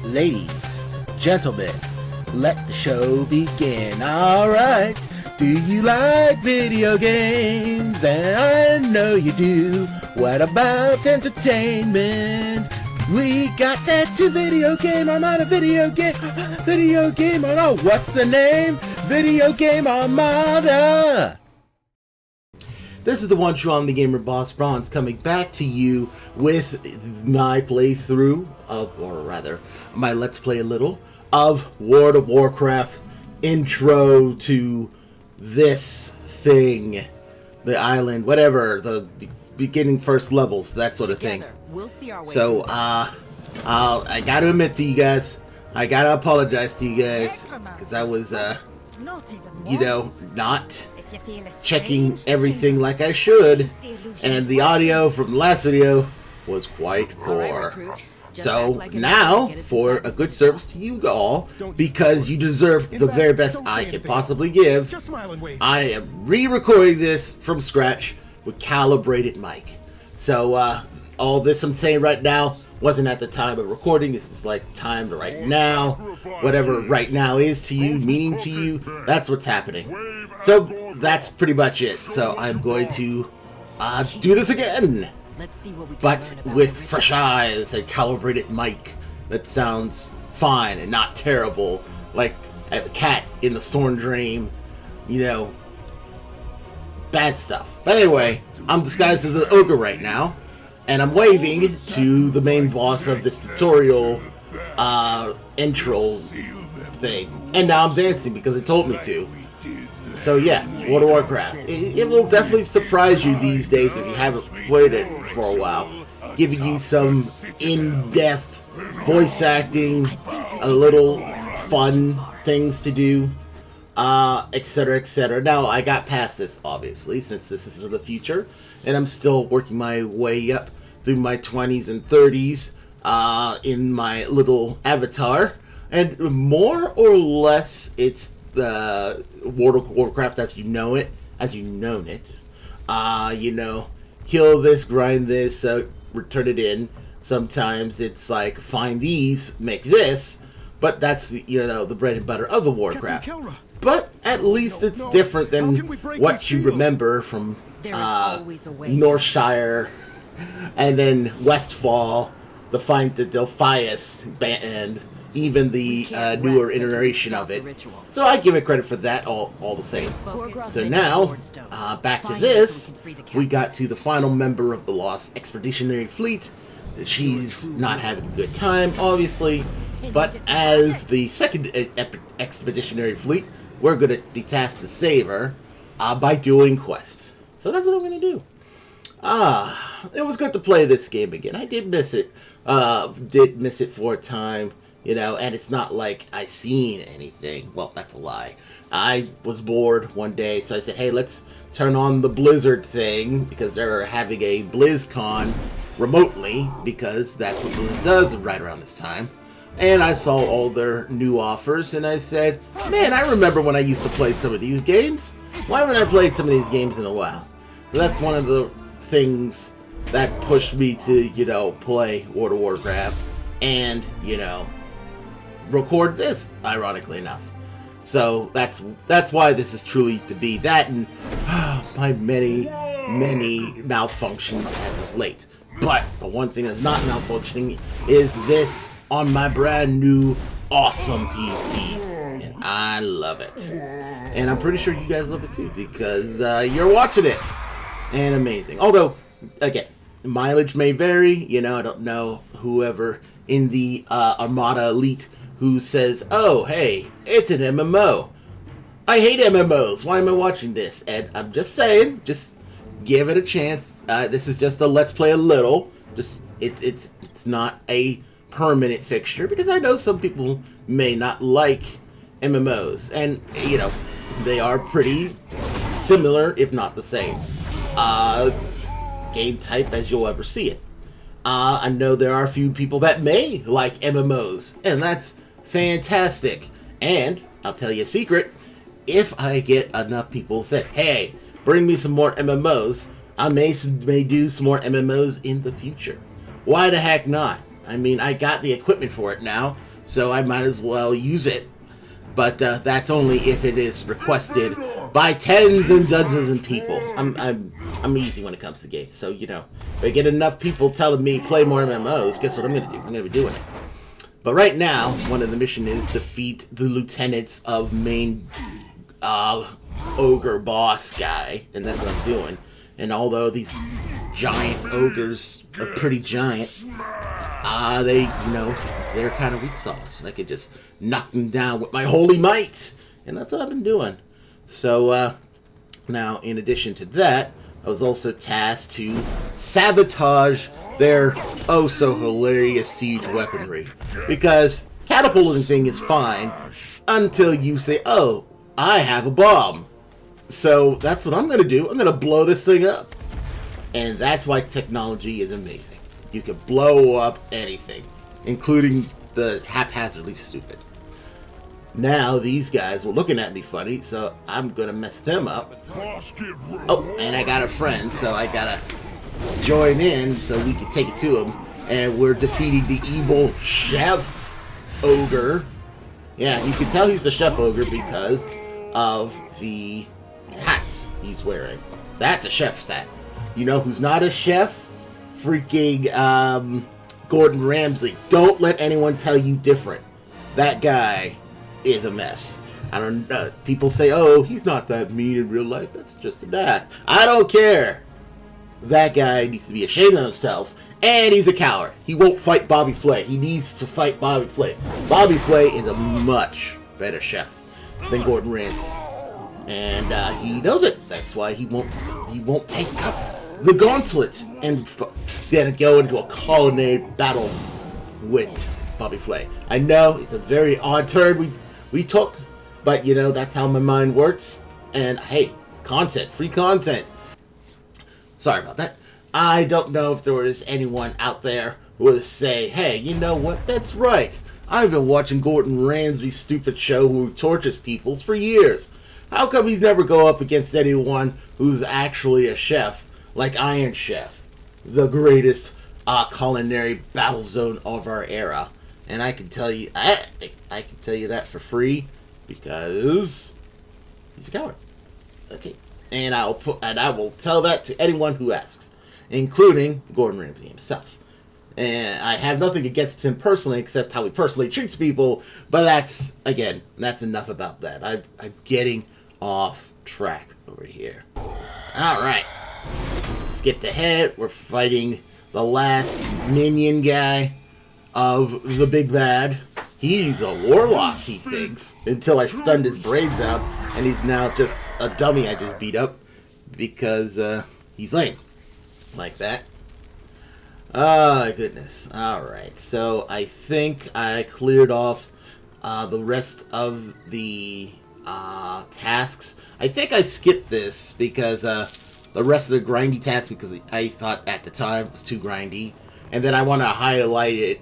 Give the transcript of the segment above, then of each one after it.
Ladies, gentlemen, let the show begin. Alright, do you like video games? And I know you do. What about entertainment? We got that too. Video game Armada, video game Armada. What's the name? Video game Armada. This is the one true on the gamer boss Bronze coming back to you with my playthrough of, or rather, my let's play a little of World of Warcraft intro to this thing, the island, whatever, the beginning first levels, that sort of thing. We'll see our way. So, I gotta admit to you guys, I gotta apologize to you guys, because I was, you know, not checking everything like I should, and the audio from the last video was quite poor. So now, for a good service to you all, because you deserve the very best I could possibly give, I am re-recording this from scratch with calibrated mic. So all this I'm saying right now wasn't at the time of recording. This is like time to right now. Whatever right now is to you, meaning to you, that's what's happening. So that's pretty much it. So I'm going to do this again, but with fresh eyes and calibrated mic that sounds fine and not terrible, like a cat in the storm drain, you know, bad stuff. But anyway, I'm disguised as an ogre right now, and I'm waving to the main boss of this tutorial intro thing. And now I'm dancing because it told me to. So yeah, World of Warcraft. It will definitely surprise you these days if you haven't played it for a while. Giving you some in-depth voice acting, a little fun things to do, etc, etc. Now, I got past this, obviously, since this is the future, and I'm still working my way up through my 20s and 30s in my little avatar, and more or less, it's the World of Warcraft as you know it, you know, kill this, grind this, return it in. Sometimes it's like, find these, make this, but that's the, you know, the bread and butter of the Warcraft. But at least it's different than what you remember from Northshire, and then Westfall, the Delphius band, even the newer iteration of it. So I give it credit for that all the same. So now, back to this, we got to the final member of the Lost Expeditionary Fleet. She's not having a good time, obviously, but as the second Expeditionary Fleet, we're going to be tasked to save her by doing quests. So that's what I'm going to do. It was good to play this game again. I did miss it. Did miss it for a time. You know, and it's not like I seen anything. Well, that's a lie. I was bored one day, so I said, hey, let's turn on the Blizzard thing, because they're having a BlizzCon remotely, because that's what Blizzard does right around this time. And I saw all their new offers, and I said, man, I remember when I used to play some of these games. Why haven't I played some of these games in a while? So that's one of the things that pushed me to, you know, play World of Warcraft, and, you know, record this, ironically enough. So that's why this is truly to be that, and my many malfunctions as of late. But the one thing that's not malfunctioning is this on my brand new awesome PC, and I love it. And I'm pretty sure you guys love it too, because you're watching it, and amazing. Although, again, mileage may vary. You know, I don't know whoever in the Armada Elite who says, oh, hey, it's an MMO. I hate MMOs. Why am I watching this? And I'm just saying, just give it a chance. This is just a let's play a little. Just it's not a permanent fixture, because I know some people may not like MMOs, and you know, they are pretty similar, if not the same game type as you'll ever see it. I know there are a few people that may like MMOs, and that's fantastic. And I'll tell you a secret, if I get enough people say, hey, bring me some more MMOs, I may do some more MMOs in the future. Why the heck not? I mean, I got the equipment for it now. so I might as well use it. But that's only if it is requested by tens and dozens of people. I'm easy when it comes to games, so you know, if I get enough people telling me play more MMOs, guess what I'm gonna do? I'm gonna be doing it. But right now, one of the missions is defeat the lieutenants of main ogre boss guy, and that's what I'm doing. And although these giant ogres are pretty giant, they, you know, they're kind of weak sauce. I could just knock them down with my holy might, and that's what I've been doing. So now, in addition to that, I was also tasked to sabotage their oh so hilarious siege weaponry, because catapulting thing is fine until you say, oh, I have a bomb. So that's what I'm going to do. I'm going to blow this thing up. And that's why technology is amazing. You can blow up anything, including the haphazardly stupid. Now these guys were looking at me funny, so I'm going to mess them up. Oh, and I got a friend, so I got to join in so we can take it to him. And we're defeating the evil chef ogre. Yeah, you can tell he's the chef ogre because of the hat he's wearing. That's a chef's hat. You know who's not a chef? Freaking Gordon Ramsay. Don't let anyone tell you different. That guy is a mess. I don't know. People say, oh, he's not that mean in real life. That's just an act. I don't care. That guy needs to be ashamed of themselves. And he's a coward. He won't fight Bobby Flay. He needs to fight Bobby Flay. Bobby Flay is a much better chef than Gordon Ramsay. And he knows it. That's why he won't take the gauntlet and then go into a culinary battle with Bobby Flay. I know it's a very odd turn we took, but you know, that's how my mind works. And hey, content, free content. Sorry about that. I don't know if there was anyone out there who would say, hey, you know what? That's right. I've been watching Gordon Ramsay's stupid show who tortures people for years. How come he's never go up against anyone who's actually a chef like Iron Chef, the greatest culinary battle zone of our era? And I can tell you, I can tell you that for free because he's a coward. Okay, and I will tell that to anyone who asks, including Gordon Ramsay himself. And I have nothing against him personally, except how he personally treats people. But that's enough about that. I'm getting off track over here. All right, skipped ahead. We're fighting the last minion guy of the big bad. He's a warlock, he thinks, until I stunned his brains out, and he's now just a dummy I just beat up because he's lame like that. Oh, goodness. Alright, so I think I cleared off the rest of the tasks. I think I skipped this because the rest of the grindy tasks, because I thought at the time it was too grindy. And then I want to highlight it.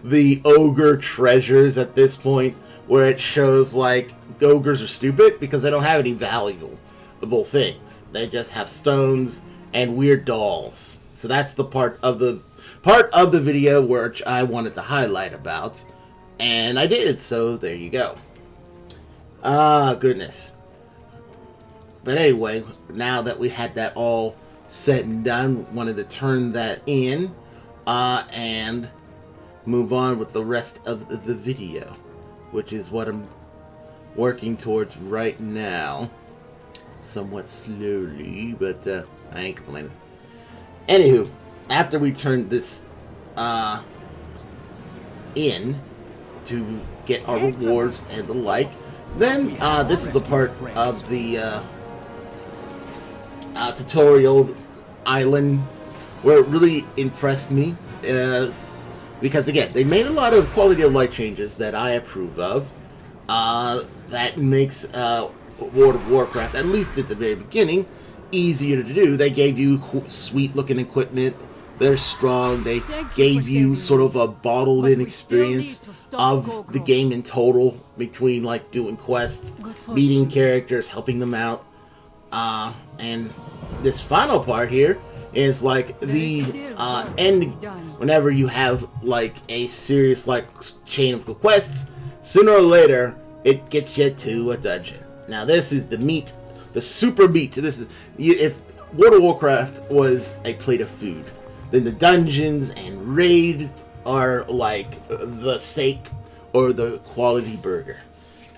The ogre treasures at this point, where it shows like ogres are stupid because they don't have any valuable things. They just have stones and weird dolls. So that's the part of the video which I wanted to highlight about, and I did. So there you go. Ah, goodness. But anyway, now that we had that all said and done, wanted to turn that in and move on with the rest of the video, which is what I'm working towards right now. Somewhat slowly, but I ain't complaining. Anywho, after we turned this in to get our rewards and the like, then this is the part of the tutorial island where it really impressed me, because again, they made a lot of quality of life changes that I approve of, that makes World of Warcraft, at least at the very beginning, easier to do. They gave you sweet looking equipment. They're strong. They gave you sort of a bottled in experience of the game in total, between like doing quests, meeting characters, helping them out, and this final part here is like the ending. Whenever you have like a serious like chain of quests, sooner or later it gets you to a dungeon. Now this is the meat, the super meat. This is, if World of Warcraft was a plate of food, then the dungeons and raids are like the steak or the quality burger.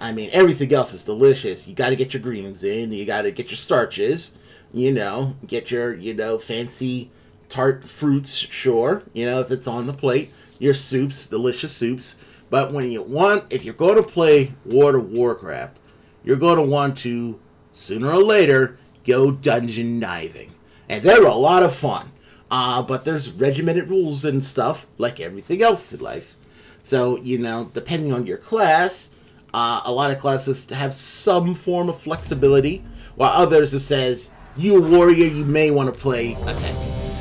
I mean, everything else is delicious. You got to get your greens in. You got to get your starches. You know, get your, you know, fancy tart fruits, sure. You know, if it's on the plate. Your soups, delicious soups. But when you want, if you're going to play World of Warcraft, you're going to want to, sooner or later, go dungeon diving. And they're a lot of fun. But there's regimented rules and stuff, like everything else in life. So, you know, depending on your class, a lot of classes have some form of flexibility, while others it says, you a warrior, you may want to play a tank.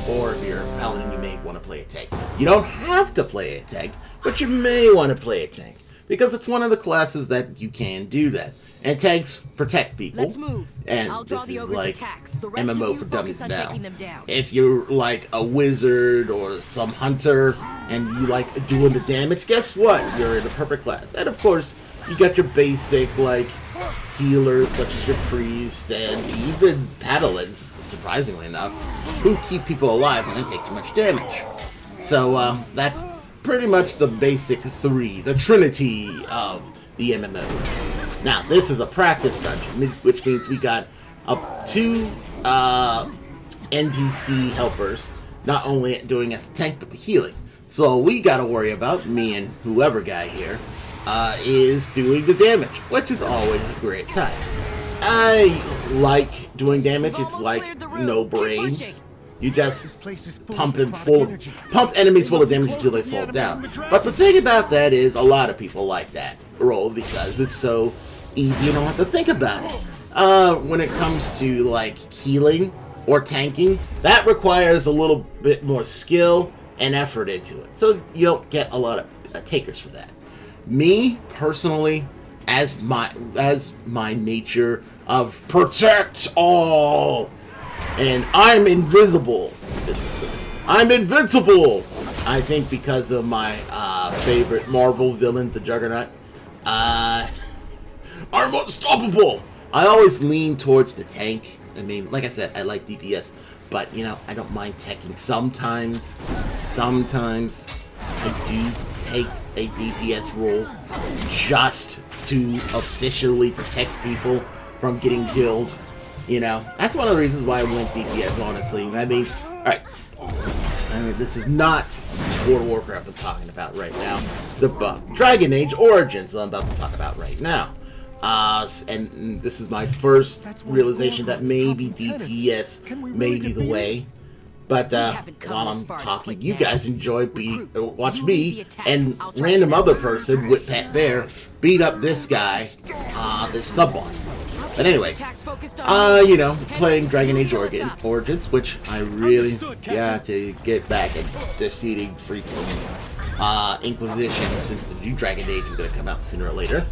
Or if you're a paladin, you may want to play a tank. You don't have to play a tank, but you may want to play a tank, because it's one of the classes that you can do that. And tanks protect people. Let's move. And this is like MMO for dummies now. If you're like a wizard or some hunter and you like doing the damage, guess what? You're in a perfect class. And of course, you got your basic like healers such as your priest and even paladins, surprisingly enough, who keep people alive when they take too much damage. So that's pretty much the basic three, the trinity of the MMOs. Now, this is a practice dungeon, which means we got two NPC helpers, not only doing as a tank, but the healing. So all we gotta worry about, me and whoever guy here, is doing the damage, which is always a great time. I like doing damage. It's like no brains. You just pump enemies full of damage until they fall down. But the thing about that is, a lot of people like that role because it's so easy, you don't have to think about it. When it comes to like healing or tanking, that requires a little bit more skill and effort into it. So you don't get a lot of takers for that. Me personally, as my nature of protect all, and I'm invisible. I'm invincible. I think because of my favorite Marvel villain, the Juggernaut. I'm unstoppable. I always lean towards the tank. I mean, like I said, I like DPS, but you know, I don't mind teching. Sometimes I do take a DPS role just to officially protect people from getting killed. You know, that's one of the reasons why I went DPS, honestly. I mean, alright. I mean, this is not World of Warcraft I'm talking about right now. The Dragon Age Origins I'm about to talk about right now. And this is my first realization that maybe DPS may be the way. But while I'm talking, you guys enjoy watch me and random other person with Pat Bear beat up this guy, this sub-boss. But anyway, you know, playing Dragon Age Origins, which I really got to get back at defeating freaking Inquisition, since the new Dragon Age is going to come out sooner or later.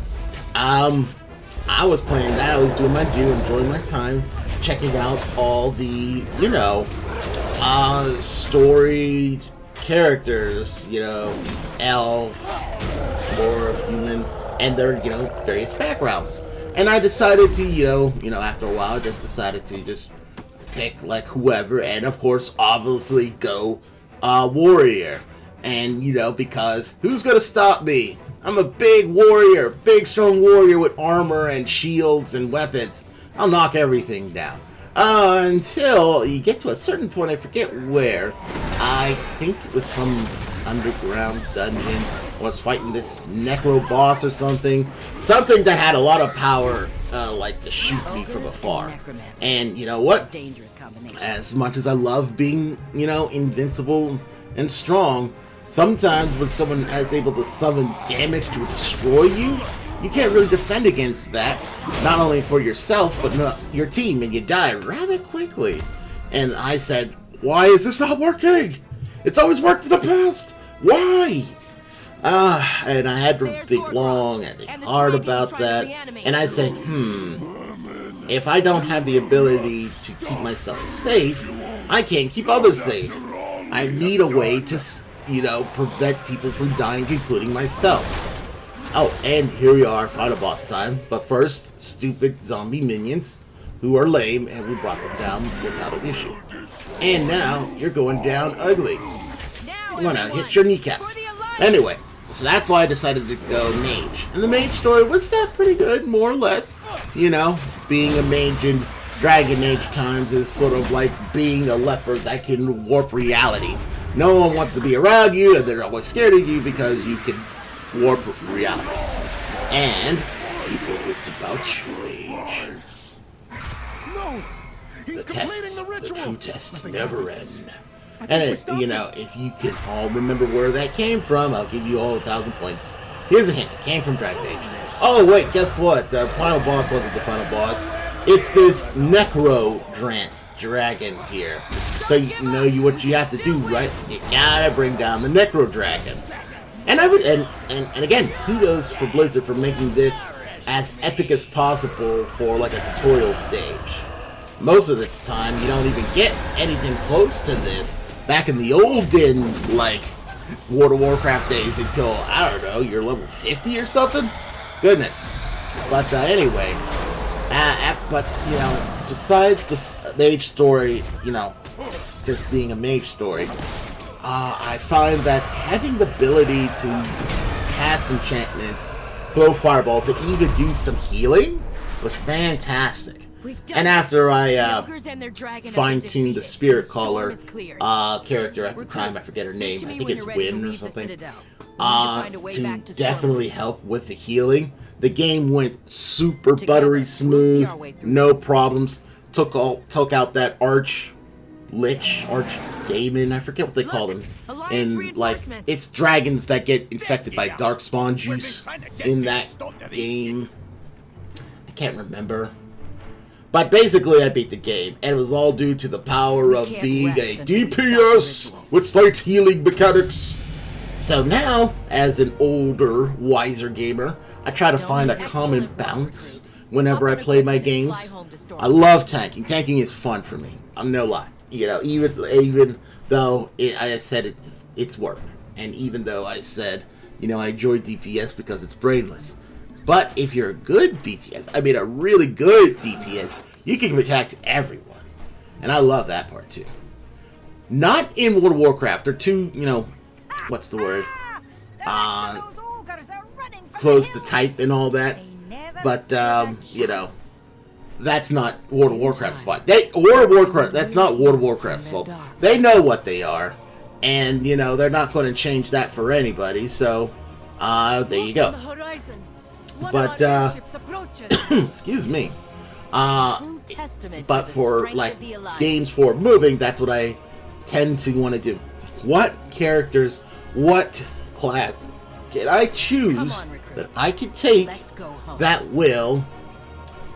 I was playing that, I was doing my due, enjoying my time, checking out all the, you know, story characters, you know, elf, dwarf, human, and their, you know, various backgrounds. And I decided to, you know, after a while, I just decided to just pick, like, whoever, and of course, obviously go, warrior. And, you know, because who's gonna stop me? I'm a big warrior, big strong warrior with armor and shields and weapons. I'll knock everything down. Until you get to a certain point, I forget where. I think it was some underground dungeon. I was fighting this necro boss or something. Something that had a lot of power, like to shoot me from afar. And you know what? As much as I love being, you know, invincible and strong, sometimes when someone is able to summon damage to destroy you, you can't really defend against that. Not only for yourself, but your team, and you die rather quickly. And I said, why is this not working? It's always worked in the past. Why? And I had to think long and think hard about that. And I said, if I don't have the ability to keep myself safe, I can't keep others safe. I need a way to, you know, prevent people from dying, including myself. Oh, and here we are, final boss time. But first, stupid zombie minions, who are lame, and we brought them down without an issue. And now, you're going down ugly. I'm gonna hit your kneecaps. Anyway, so that's why I decided to go mage. And the mage story was pretty good, more or less. You know, being a mage in Dragon Age times is sort of like being a leopard that can warp reality. No one wants to be around you, and they're always scared of you because you can warp reality. And people, it's about you, Age. No, The tests, the true tests never end. And you know, if you can all remember where that came from, I'll give you all 1,000 points. Here's a hint: it came from Dragon Age. Oh wait, guess what? The final boss wasn't the final boss. It's this Necro Dragon here. So you know what you have to do, right? You gotta bring down the Necro Dragon. And and again, kudos for Blizzard for making this as epic as possible for like a tutorial stage. Most of this time, you don't even get anything close to this back in the olden, like, World of Warcraft days until, I don't know, you're level 50 or something? Goodness. But anyway, but, you know, besides the mage story, you know, just being a mage story, I find that having the ability to cast enchantments, throw fireballs, and even do some healing was fantastic. And after I fine-tuned the Spirit Caller character at the time, I forget her name, I think it's Wynn or something, to definitely help with the healing. The game went super buttery smooth, no problems. Took out that Arch Demon, I forget what they call them. And like, it's dragons that get infected by Darkspawn juice in that game. I can't remember. But basically, I beat the game, and it was all due to the power of being a DPS with slight healing mechanics. So now, as an older, wiser gamer, I try to find a common balance whenever I play my games. I love tanking. Tanking is fun for me. I'm no lie. You know, even though I said it's work, and even though I said, you know, I enjoy DPS because it's brainless. But if you're a good DPS, I mean a really good DPS, you can protect everyone. And I love that part too. Not in World of Warcraft. They're too, you know, what's the word? Close to type and all that. But, you know, that's not World of Warcraft's fault. That's not World of Warcraft's fault. They know what they are. And, you know, they're not going to change that for anybody. So, there you go. But, excuse me. But for, like, games for moving, that's what I tend to want to do. What characters, what class can I choose that I can take that will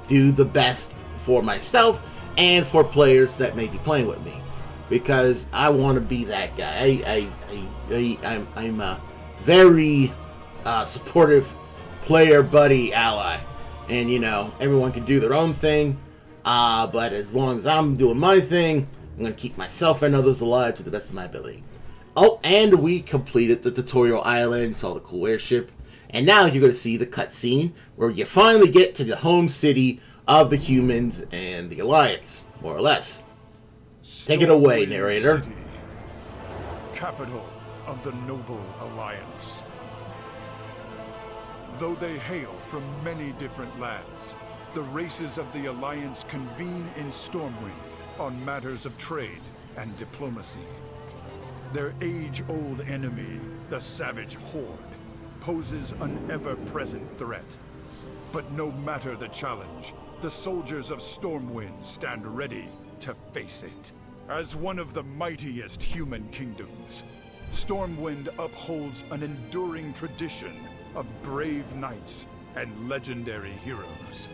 do the best for myself and for players that may be playing with me? Because I want to be that guy. I'm a very supportive player, buddy, ally. And, you know, everyone can do their own thing. But as long as I'm doing my thing, I'm going to keep myself and others alive to the best of my ability. Oh, and we completed the tutorial island, saw the cool airship. And now you're going to see the cutscene where you finally get to the home city of the humans and the Alliance, more or less. Take it away, narrator. City, capital of the noble Alliance. Though they hail from many different lands, the races of the Alliance convene in Stormwind on matters of trade and diplomacy. Their age-old enemy, the Savage Horde, poses an ever-present threat. But no matter the challenge, the soldiers of Stormwind stand ready to face it. As one of the mightiest human kingdoms, Stormwind upholds an enduring tradition of brave knights and legendary heroes.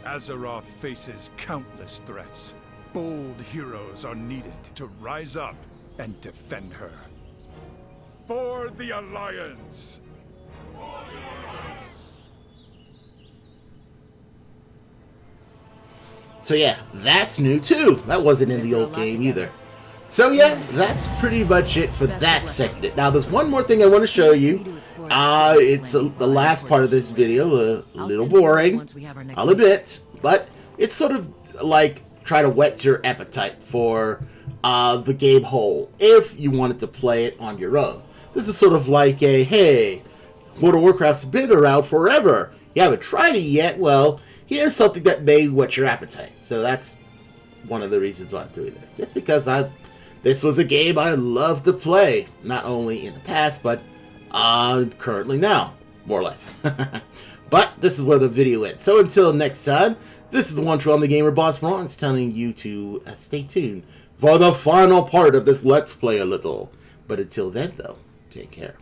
Azeroth faces countless threats. Bold heroes are needed to rise up and defend her. For the Alliance! So yeah, that's new too. That wasn't in the old game either. So yeah, that's pretty much it for that segment. Now there's one more thing I want to show you. It's the last part of this video, a little boring, I'll admit, but it's sort of like try to whet your appetite for the game whole, if you wanted to play it on your own. This is sort of like a, hey, World of Warcraft's been around forever. You haven't tried it yet? Well, here's something that may whet your appetite. So that's one of the reasons why I'm doing this. Just because this was a game I love to play, not only in the past, but currently now, more or less. But this is where the video ends. So until next time, this is the one true on the gamer Boss Bronze telling you to stay tuned for the final part of this Let's Play a little. But until then, though, take care.